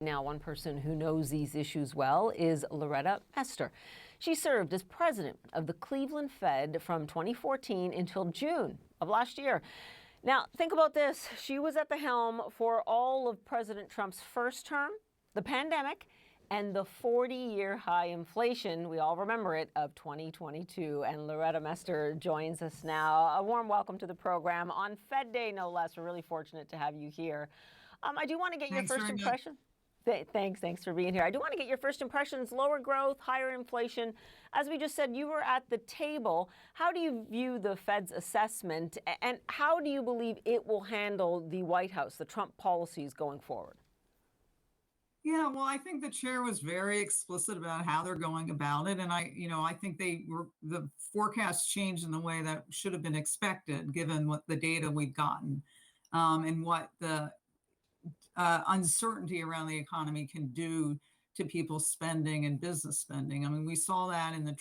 Now, one person who knows these issues well is Loretta Mester. She served as president of the Cleveland Fed from 2014 until June of last year. Now, think about this. She was at the helm for all of President Trump's first term, the pandemic, and the 40-year high inflation, we all remember it, of 2022. And Loretta Mester joins us now. A warm welcome to the program on Fed Day, no less. We're really fortunate to have you here. I do want to get your first impression. Thanks for being here. I do want to get your first impressions. Lower growth, higher inflation. As we just said, you were at the table. How do you view the Fed's assessment, and how do you believe it will handle the White House, the Trump policies going forward? Yeah, well, I think the chair was very explicit about how they're going about it. And I think the forecast changed in the way that should have been expected, given what the data we've gotten, and what the uncertainty around the economy can do to people's spending and business spending. I mean, we saw that in the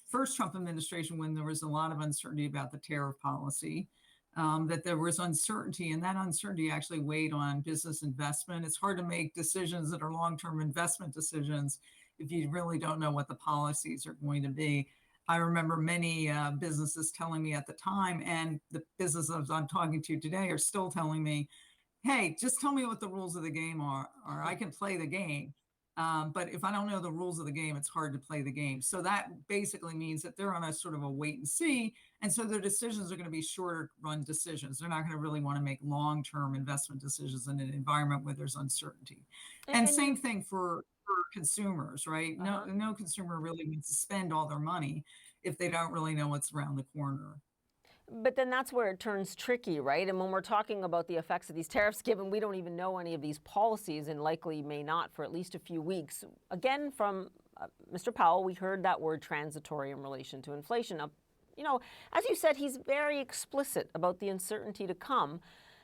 first Trump administration, when there was a lot of uncertainty about the tariff policy, that there was uncertainty, and that uncertainty actually weighed on business investment. It's hard to make decisions that are long-term investment decisions if you really don't know what the policies are going to be. I remember many businesses telling me at the time, and the businesses I'm talking to today are still telling me, hey, just tell me what the rules of the game are, or I can play the game. But if I don't know the rules of the game, it's hard to play the game. So that basically means that they're on a sort of a wait and see. And so their decisions are going to be shorter run decisions. They're not going to really want to make long-term investment decisions in an environment where there's uncertainty. And same thing for consumers, right? No consumer really needs to spend all their money if they don't really know what's around the corner. But then that's where it turns tricky, right? And when we're talking about the effects of these tariffs, given we don't even know any of these policies and likely may not for at least a few weeks, again, from Mr. Powell, we heard that word transitory in relation to inflation. As you said, he's very explicit about the uncertainty to come.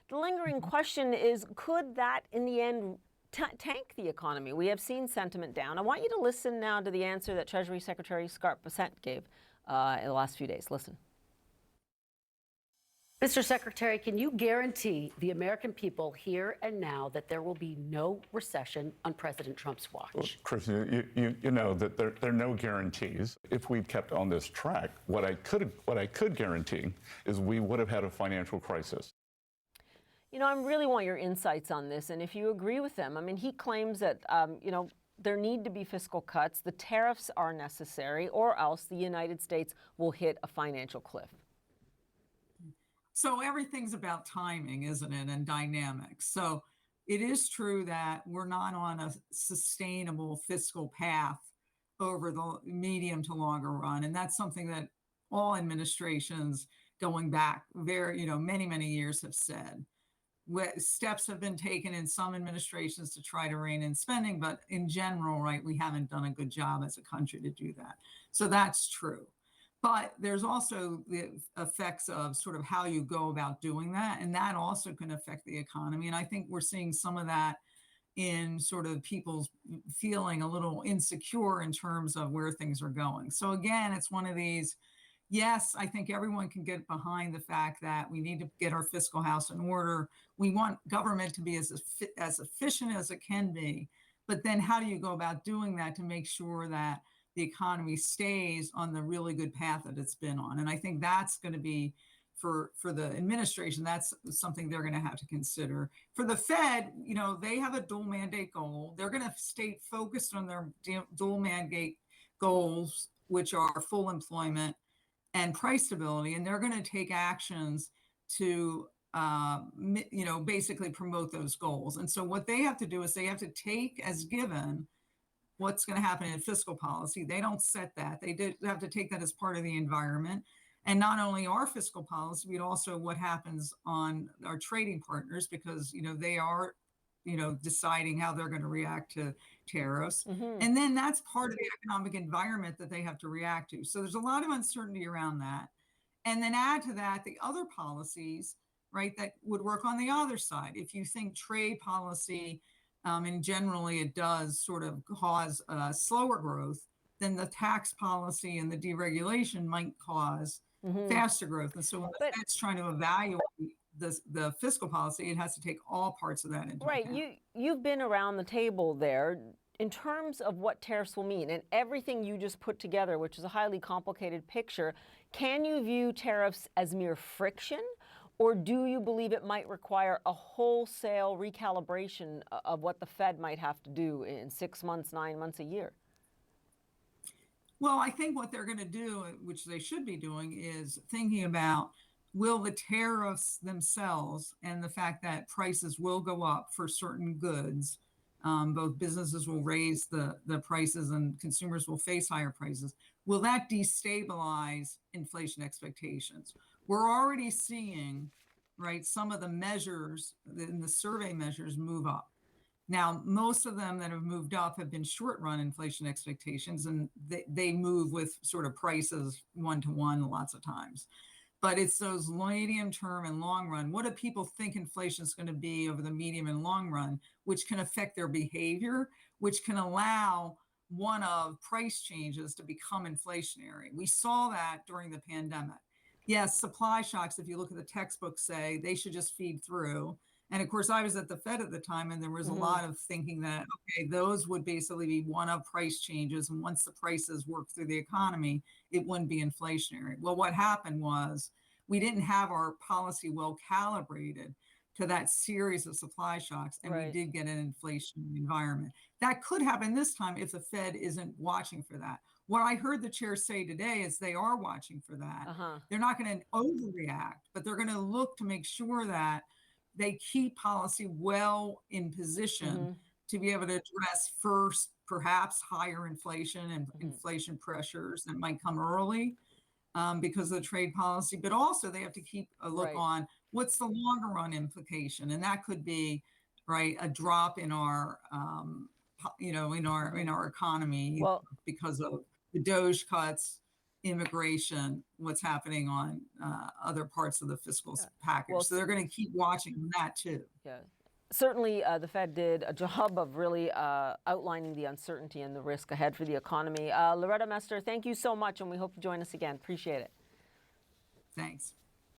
The lingering question is, could that in the end tank the economy? We have seen sentiment down. I want you to listen now to the answer that Treasury Secretary Scott Bessent gave in the last few days. Listen. Mr. Secretary, can you guarantee the American people here and now that there will be no recession on President Trump's watch? Well, Chris, you know that there are no guarantees. If we'd kept on this track, what I could guarantee is we would have had a financial crisis. I really want your insights on this, and if you agree with them. I mean, he claims that, there need to be fiscal cuts, the tariffs are necessary, or else the United States will hit a financial cliff. So everything's about timing, isn't it, and dynamics. So it is true that we're not on a sustainable fiscal path over the medium to longer run. And that's something that all administrations going back many, many years have said. Steps have been taken in some administrations to try to rein in spending, but in general, right, we haven't done a good job as a country to do that. So that's true. But there's also the effects of sort of how you go about doing that. And that also can affect the economy. And I think we're seeing some of that in sort of people's feeling a little insecure in terms of where things are going. So again, it's one of these, yes, I think everyone can get behind the fact that we need to get our fiscal house in order. We want government to be as efficient as it can be. But then how do you go about doing that to make sure that the economy stays on the really good path that it's been on? And I think that's going to be, for the administration, that's something they're going to have to consider. For the Fed, they have a dual mandate goal. They're going to stay focused on their dual mandate goals, which are full employment and price stability. And they're going to take actions to, basically promote those goals. And so what they have to do is they have to take as given what's going to happen in fiscal policy. They don't set that. They have to take that as part of the environment. And not only our fiscal policy, but also what happens on our trading partners, because, they are, deciding how they're going to react to tariffs. Mm-hmm. And then that's part of the economic environment that they have to react to. So there's a lot of uncertainty around that. And then add to that the other policies, right, that would work on the other side. If you think trade policy, and generally it does sort of cause slower growth, then the tax policy and the deregulation might cause faster growth. And so when the Fed's trying to evaluate the fiscal policy, it has to take all parts of that into Right. account. You've been around the table there in terms of what tariffs will mean and everything you just put together, which is a highly complicated picture. Can you view tariffs as mere friction, or do you believe it might require a wholesale recalibration of what the Fed might have to do in 6 months, 9 months, a year? Well, I think what they're going to do, which they should be doing, is thinking about, will the tariffs themselves and the fact that prices will go up for certain goods, both businesses will raise the prices and consumers will face higher prices, will that destabilize inflation expectations? We're already seeing, right, some of the measures in the survey measures move up. Now, most of them that have moved up have been short run inflation expectations, and they move with sort of prices one to one lots of times. But it's those medium term and long run. What do people think inflation is going to be over the medium and long run, which can affect their behavior, which can allow one of price changes to become inflationary? We saw that during the pandemic. Yes, supply shocks, if you look at the textbooks, say they should just feed through. And of course, I was at the Fed at the time, and there was a lot of thinking that, okay, those would basically be one-off price changes. And once the prices work through the economy, it wouldn't be inflationary. Well, what happened was we didn't have our policy well calibrated to that series of supply shocks, and we did get an inflation environment. That could happen this time if the Fed isn't watching for that. What I heard the chair say today is they are watching for that. They're not going to overreact, but they're going to look to make sure that they keep policy well in position to be able to address first, perhaps higher inflation and inflation pressures that might come early because of the trade policy, but also they have to keep a look on what's the longer run implication, and that could be a drop in our in our economy because of the DOGE cuts, immigration, what's happening on other parts of the fiscal package. Well, so they're going to keep watching that too. Yeah. Certainly, the Fed did a job of really outlining the uncertainty and the risk ahead for the economy. Loretta Mester, thank you so much, and we hope you join us again. Appreciate it. Thanks.